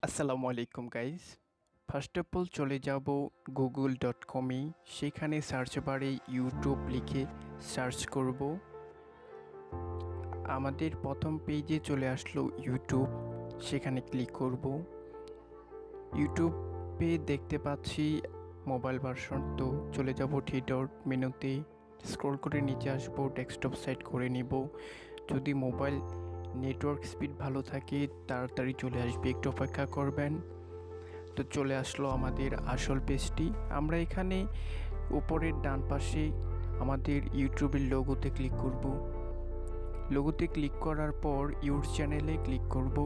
আসসালামু আলাইকুম guys. First of all চলে যাব google.com-এ। সেখানে সার্চ বারে ইউটিউব লিখে সার্চ করব। আমাদের প্রথম পেজে চলে আসলো ইউটিউব, সেখানে ক্লিক করব। ইউটিউবে দেখতে পাচ্ছি মোবাইল ভার্সন, তো চলে যাব থ্রি ডট মেনুতে, স্ক্রল করে নিচে আসবো, ডেস্কটপ সেট করে নিব। যদি মোবাইল নেটওয়ার্ক স্পিড ভালো থাকে তাড়াতাড়ি চলে আসবে, একটু অপেক্ষা করবেন। তো চলে আসলো আমাদের আসল পেজটি। আমরা এখানে উপরের ডান পাশে আমাদের ইউটিউবের লোগোতে ক্লিক করব। লোগোতে ক্লিক করার পর ইউর চ্যানেলে ক্লিক করব।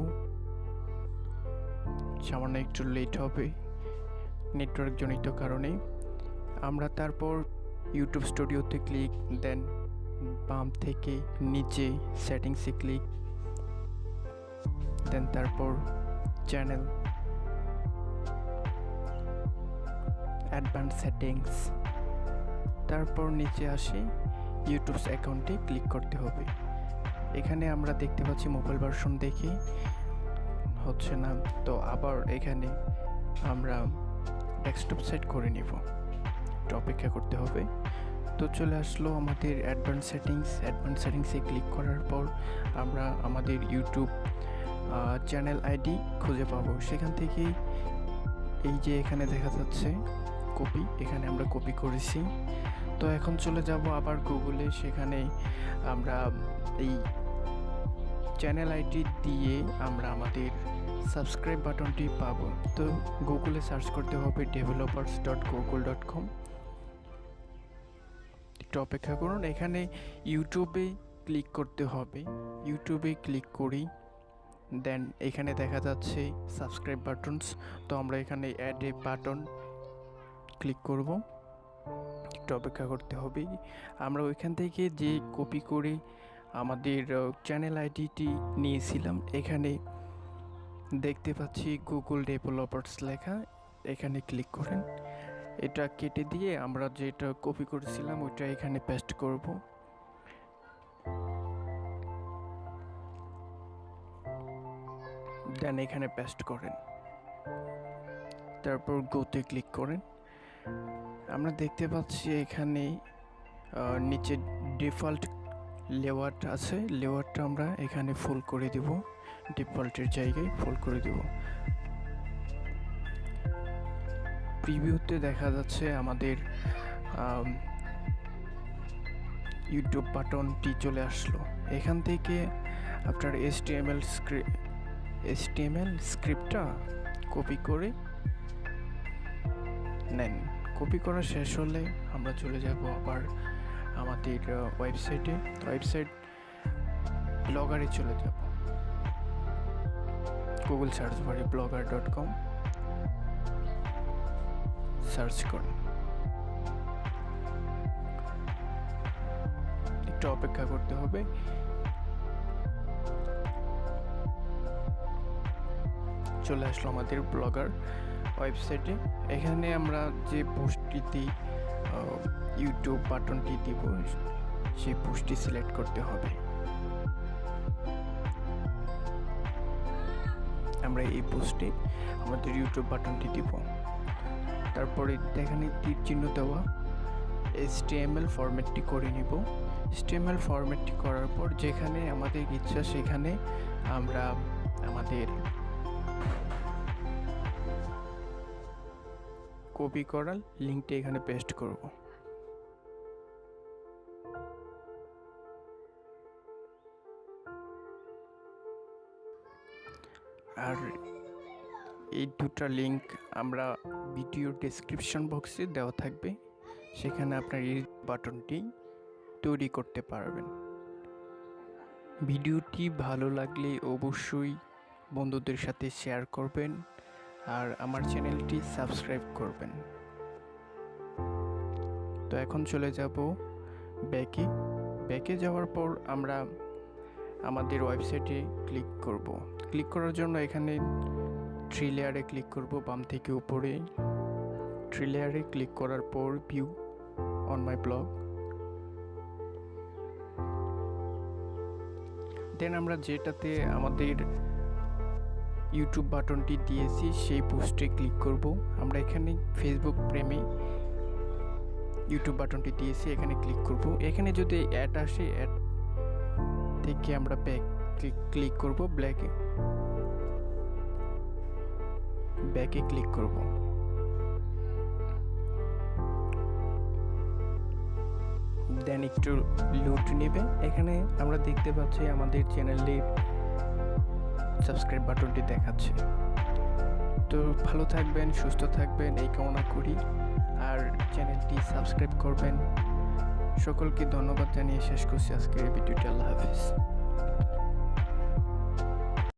সামান্য একটু লেট হবে নেটওয়ার্ক জনিত কারণে। আমরা তারপর ইউটিউব স্টুডিওতে ক্লিক, দেন বাম থেকে নিচে সেটিংসে ক্লিক, দেন তারপর চ্যানেল, অ্যাডভান্স সেটিংস, তারপর নিচে আসে ইউটিউব অ্যাকাউন্টে ক্লিক করতে হবে। এখানে আমরা দেখতে পাচ্ছি মোবাইল ভার্সন দেখে হচ্ছে না, তো আবার এখানে আমরা ডেস্কটপ সেট করে নিব, একটু অপেক্ষা করতে হবে। তো চলে আসলো আমাদের অ্যাডভান্স সেটিংসে ক্লিক করার পর আমরা আমাদের ইউটিউব চ্যানেল আইডি খুঁজে পাবো। সেখান থেকে এই যে এখানে দেখা যাচ্ছে কপি, এখানে আমরা কপি করেছি। তো এখন চলে যাব আবার গুগলে, সেখানে আমরা এই চ্যানেল আইডি দিয়ে আমরা আমাদের সাবস্ক্রাইব বাটনটি পাবো। তো গুগলে সার্চ করতে হবে developers.google.com। একটু অপেক্ষা করুন, এখানে ইউটিউবে ক্লিক করতে হবে। ইউটিউবে ক্লিক করি, দেন এখানে দেখা যাচ্ছে সাবস্ক্রাইব বাটনস, তো আমরা এখানে অ্যাড এ বাটন ক্লিক করব। একটু অপেক্ষা করতে হবে। আমরা ওইখান থেকে যে কপি করে আমাদের চ্যানেল আইডিটি নিয়েছিলাম, এখানে দেখতে পাচ্ছি গুগল ডেভেলপার্স লেখা, এখানে ক্লিক করেন। এটা কেটে দিয়ে আমরা যেটা কপি করেছিলাম ওইটা এখানে পেস্ট করব। দেন এখানে পেস্ট করেন, তারপর গোতে ক্লিক করেন। আমরা দেখতে পাচ্ছি এখানে নিচে ডিফল্ট লেআউট আছে, লেআউটটা আমরা এখানে ফুল করে দিব, ডিফল্টের জায়গায় ফুল করে দিব। প্রিভিউতে দেখা যাচ্ছে আমাদের ইউটিউব বাটনটি চলে আসলো। এখান থেকে আপনার এইচটিএমএল স্ক্রিপ্টটা কপি করে নেন। কপি করা শেষ হলে আমরা চলে যাব আবার আমাদের ওয়েবসাইট ব্লগারে চলে যাব। গুগল সার্চ বারে blogger.com সার্চ করুন, একটু অপেক্ষা করতে হবে। চলে আসলো আমাদের ব্লগার ওয়েবসাইটে। এখানে আমরা যে পোস্টটিতে ইউটিউব বাটনটি দিব সেই পোস্টটি সিলেক্ট করতে হবে। আমরা এই পোস্টে আমাদের ইউটিউব বাটনটি দিব, তারপরে এখানে তীর চিহ্ন দেওয়া HTML ফরম্যাটটি করে নিব। HTML ফরম্যাটটি করার পর যেখানে আমাদের ইচ্ছা সেখানে আমরা আমাদের কপি করার লিঙ্কটি এখানে পেস্ট করব। আর এই দুটা লিঙ্ক আমরা ভিডিওর ডেসক্রিপশন বক্সে দেওয়া থাকবে, সেখানে আপনার এই বাটনটি তৈরি করতে পারবেন। ভিডিওটি ভালো লাগলে অবশ্যই বন্ধুদের সাথে শেয়ার করবেন আর আমার চ্যানেলটি সাবস্ক্রাইব করবেন। তো এখন চলে যাব ব্যাকে যাওয়ার পর আমরা আমাদের ওয়েবসাইটে ক্লিক করব। ক্লিক করার জন্য এখানে থ্রি লেয়ারে ক্লিক করব, বাম থেকে উপরে থ্রি লেয়ারে ক্লিক করার পর ভিউ অন মাই ব্লগ, দেন আমরা যেটাতে আমাদের ইউটিউব বাটনটি দিয়েছি সেই পোস্টে ক্লিক করব। আমরা এখানে ফেসবুক প্রেমে ইউটিউব বাটনটি দিয়েছি, এখানে ক্লিক করব। এখানে যদি অ্যাড আসে, অ্যাড থেকে আমরা ব্যাক ক্লিক করব, ব্যাকে ক্লিক করব। দেন একটু লোড নেবে। এখানে আমরা দেখতে পাচ্ছি আমাদের চ্যানেলের সাবস্ক্রাইব বাটনটি দেখাচ্ছে। তো ভালো থাকবেন, সুস্থ থাকবেন এই কামনা করি, আর চ্যানেলটি সাবস্ক্রাইব করবেন। সকলকে ধন্যবাদ জানিয়ে শেষ করছি আজকের ভিডিওটি। আল্লাহ হাফেজ।